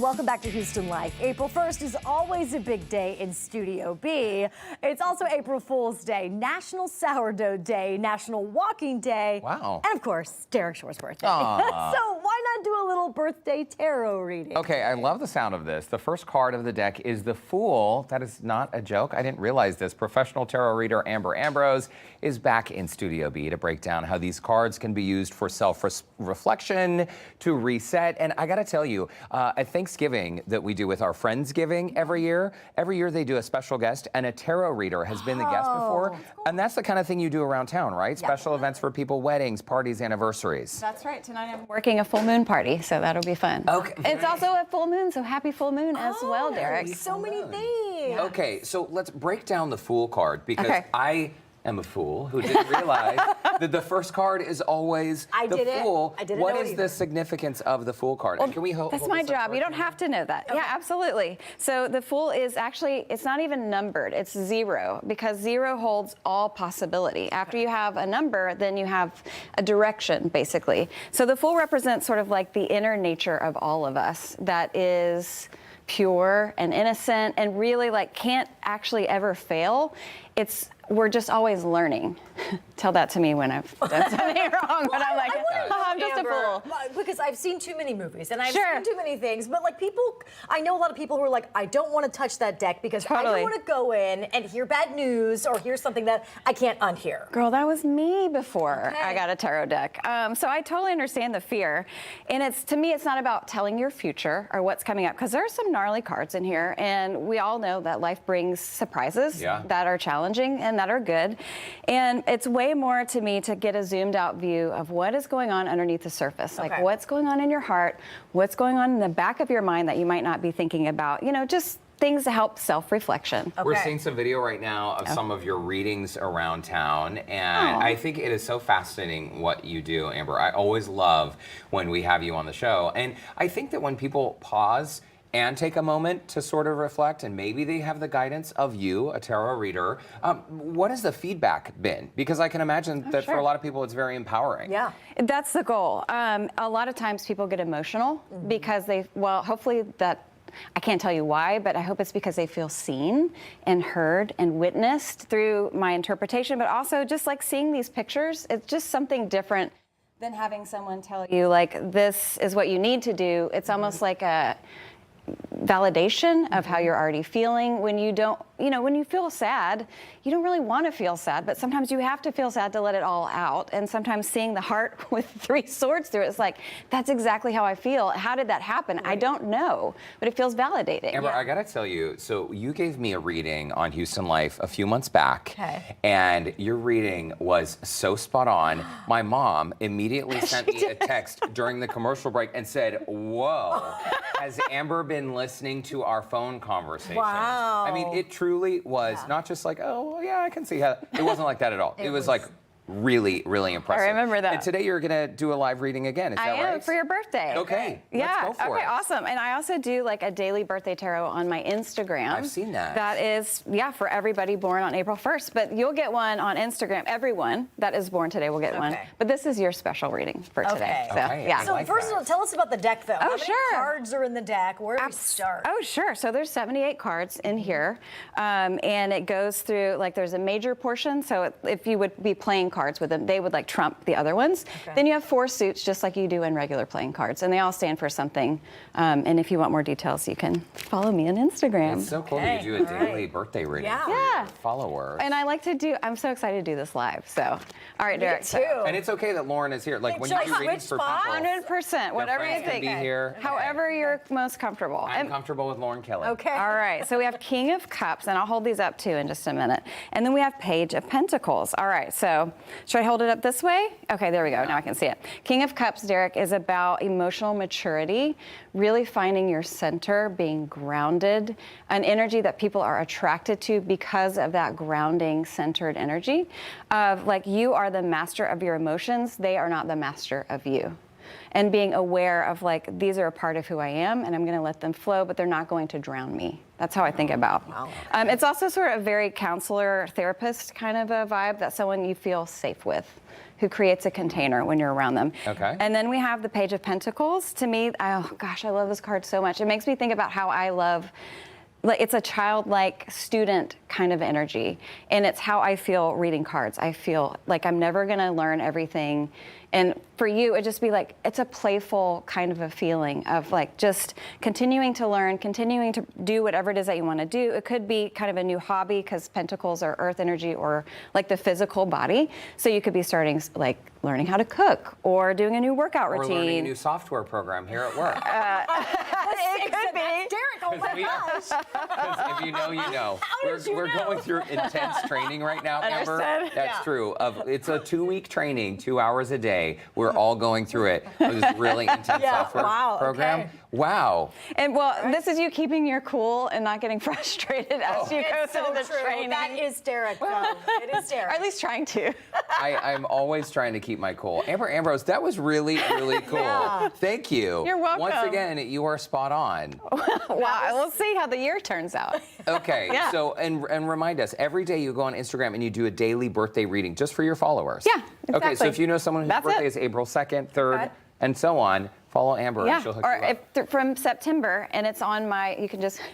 welcome back to Houston Life. April 1st is always a big day in Studio B. It's also April Fool's Day, National Sourdough Day, National Walking Day. Wow. And of course, Derrick Shore's birthday. So why not do a little birthday tarot reading? Okay, I love the sound of this. The first card of the deck is the Fool. That is not a joke. I didn't realize this. Professional tarot reader Amber Ambrose is back in Studio B to break down how these cards can be used for self-reflection, to reset. And I got to tell you, at Thanksgiving that we do with our Friendsgiving every year they do a special guest, and a tarot reader has been the guest before. Cool. And that's the kind of thing you do around town, right? Yeah. Special events for people, weddings, parties, anniversaries. That's right. Tonight I'm working a full moon party, so that'll be fun. Okay. It's also a full moon, so happy full moon as well, Derrick. So many things. Yeah. Okay, so let's break down the Fool card, because I am a fool who didn't realize that the first card is always the Fool. What is the significance of the Fool card? Well, can we that's my job. You don't have to know that. Okay. Yeah, absolutely. So the Fool is actually, it's not even numbered. It's 0, because 0 holds all possibility. After you have a number, then you have a direction, basically. So the Fool represents sort of like the inner nature of all of us that is pure and innocent and really like can't actually ever fail. We're just always learning. Tell that to me when I've done something wrong, but I'm like, I'm just a fool. Because I've seen too many movies and I've seen too many things, but like people, I know a lot of people who are like, I don't want to touch that deck because I don't want to go in and hear bad news or hear something that I can't unhear. Girl, that was me before I got a tarot deck. So I totally understand the fear. And to me, it's not about telling your future or what's coming up, because there are some gnarly cards in here, and we all know that life brings surprises that are challenging and that are good. And it's way more to me to get a zoomed out view of what is going on underneath the surface. Like what's going on in your heart, what's going on in the back of your mind that you might not be thinking about, you know, just things to help self-reflection. We're seeing some video right now of some of your readings around town, and I think it is so fascinating what you do, Amber. I always love when we have you on the show, and I think that when people pause and take a moment to sort of reflect, and maybe they have the guidance of you, a tarot reader, what has the feedback been? Because I can imagine that for a lot of people, it's very empowering. Yeah, that's the goal. A lot of times people get emotional because hopefully that, I can't tell you why, but I hope it's because they feel seen and heard and witnessed through my interpretation, but also just like seeing these pictures, it's just something different than having someone tell you like, this is what you need to do. It's almost like a validation of how you're already feeling. When you don't, when you feel sad, you don't really want to feel sad, but sometimes you have to feel sad to let it all out. And sometimes seeing the heart with 3 swords through it, it's like, that's exactly how I feel. How did that happen? I don't know, but it feels validating. Amber, I gotta tell you, so you gave me a reading on Houston Life a few months back, and your reading was so spot on. My mom immediately sent me a text during the commercial break and said, whoa, has Amber been listening to our phone conversations? Wow. I mean, it truly was not just like, oh, well, yeah, I can see how. It wasn't like that at all. It was like really, really impressive. I remember that. And today you're gonna do a live reading again, is that right? I am, for your birthday. Okay, yeah. Let's go for it. Awesome. And I also do like a daily birthday tarot on my Instagram. I've seen that. That is, for everybody born on April 1st. But you'll get one on Instagram. Everyone that is born today will get one. But this is your special reading for today. So, So first of all, tell us about the deck, though. How many cards are in the deck? Where do we start? Oh, sure. So there's 78 cards in here. And it goes through, like there's a major portion. So if you would be playing cards with them, they would like trump the other ones. Then you have 4 suits, just like you do in regular playing cards, and they all stand for something. And if you want more details, you can follow me on Instagram. It's so cool that you do a daily birthday reading for your followers. And I like to do, I'm so excited to do this live. So, all right, Derrick. And it's okay that Lauren is here. Like when you do readings for people, 100%, whatever you think. Be here. However you're most comfortable. I'm comfortable with Lauren Kelly. All right, so we have King of Cups, and I'll hold these up too in just a minute. And then we have Page of Pentacles. All right, so should I hold it up this way? Okay, there we go. Now I can see it. King of Cups, Derrick, is about emotional maturity, really finding your center, being grounded, an energy that people are attracted to because of that grounding, centered energy of like you are the master of your emotions. They are not the master of you. and being aware of like, these are a part of who I am and I'm going to let them flow, but they're not going to drown me. That's how I think about. Wow. It's also sort of a very counselor, therapist kind of a vibe, that someone you feel safe with, who creates a container when you're around them. Okay. And then we have the Page of Pentacles. To me, oh gosh, I love this card so much. It makes me think about how I love, like, it's a childlike student kind of energy. And it's how I feel reading cards. I feel like I'm never gonna learn everything. And for you, it'd just be like, it's a playful kind of a feeling of like just continuing to learn, continuing to do whatever it is that you want to do. It could be kind of a new hobby, because pentacles are earth energy, or like the physical body. So you could be starting like learning how to cook, or doing a new workout routine. Or learning a new software program here at work. It could be. Derrick, oh my gosh. Because if you know, you know. did you We're know? going through intense training right now, Amber. Understood. That's Yeah. true. It's a 2-week training, 2 hours a day. We're all going through it. This really intense Yeah, software wow, program. okay. Wow. And well, this is you keeping your cool and not getting frustrated as you go It's so through the true. training. That is Derrick, though. It is or Derrick. at least trying to. I'm always trying to keep my cool. Amber Ambrose, that was really, really cool. Yeah. Thank you. You're welcome. Once again, you are spot on. Wow, we'll see how the year turns out. Okay, Yeah. so, and remind us, every day you go on Instagram and you do a daily birthday reading just for your followers. Yeah, Okay, so exactly. if you know someone whose That's birthday it. is April 2nd, 3rd, Okay. and so on, follow Amber and Yeah, she'll hook or you up. if from September, and it's on my,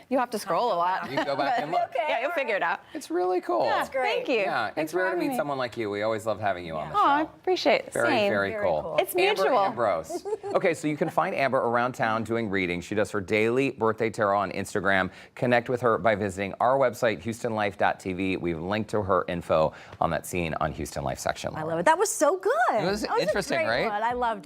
you have to scroll a lot. You can go back and look. Okay. Yeah, you'll figure it out. It's really cool. Yeah, great. Thank you. Yeah, Thanks it's for rare to having meet me. someone like you. We always love having you on the Oh, I show. appreciate it. Very, Same. very cool. It's mutual. Amber Ambrose. Okay, so you can find Amber around town doing readings. She does her daily birthday tarot on Instagram. Connect with her by visiting our website, HoustonLife.tv. We've linked to her info on that scene on Houston Life section. I love it. That was so good. It was That was interesting, a great right? one. I loved it.